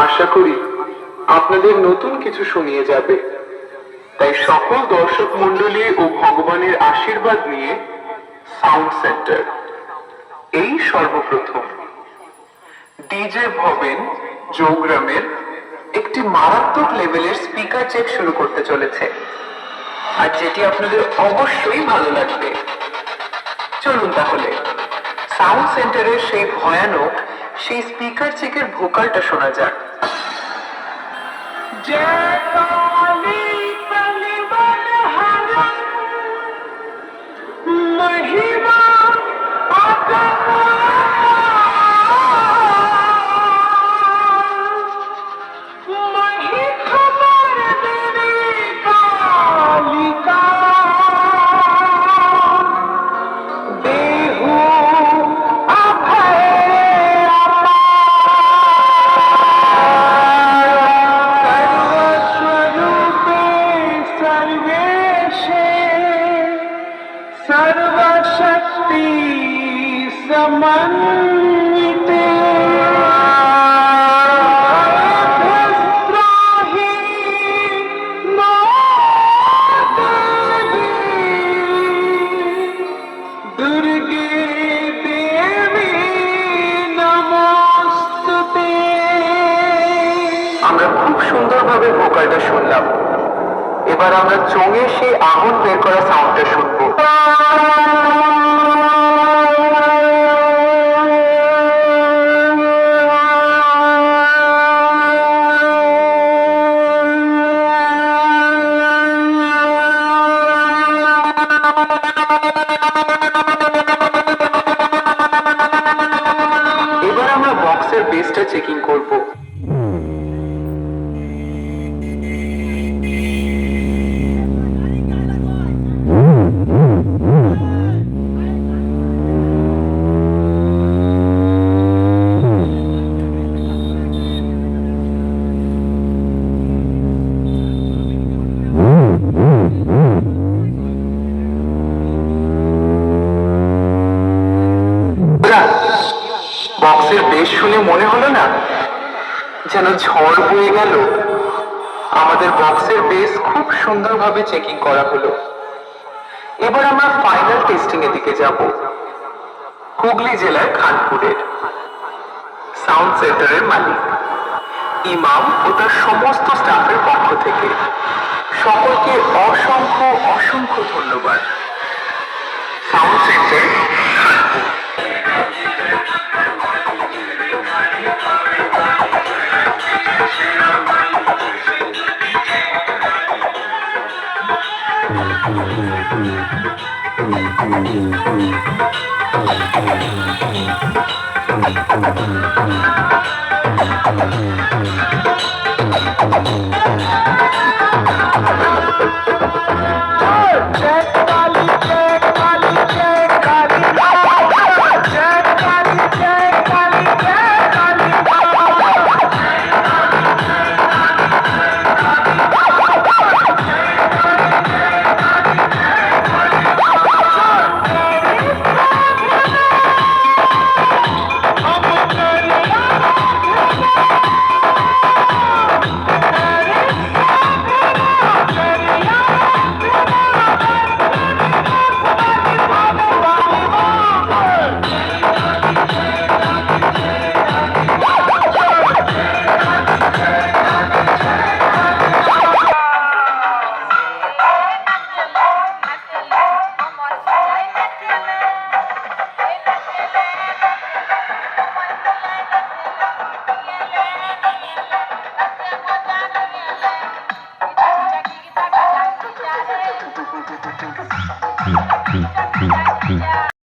আশা করি আপনাদের নতুন কিছু শুনিয়ে যাবে। তাই সকল দর্শক মণ্ডলী ও ভগবানের আশীর্বাদ নিয়ে সাউন্ড সেন্টার এই সর্বপ্রথম ডিজে ভবেন জৌগ্রামের একটি মারাত্মক লেভেলের স্পিকার চেক শুরু করতে চলেছে, আর যেটি আপনাদের অবশ্যই ভালো লাগবে। চলুন তাহলে সাউন্ড সেন্টারের সেই ভয়ানক সেই স্পিকার চেকের ভোকালটা শোনা যাক। महिमा समन्विते त्राहि नो देवी दुर्गे देवी नमोस्तुते। আমরা খুব সুন্দরভাবে ভোকালটা শুনলাম। এবার আমরা চোঙে সেই আগুন বের করা সাউন্ডটা শুনবো। এবার আমরা বক্সের বেসটা চেকিং করবো। বক্সের বেস শুনে মনে হলো না যেন ঝড় বয়ে গেল। আমাদের বক্সের বেস খুব সুন্দরভাবে চেকিং করা হলো। এবার আমরা ফাইনাল টেস্টিং এর দিকে যাব। হুগলি জেলার খানপুরের সাউন্ড সেন্টারের মালিক ইমাম ও তার সমস্ত স্টাফের পক্ষ থেকে সকলকে অসংখ্য অসংখ্য ধন্যবাদ। Sound centre Khanpur. Thank you.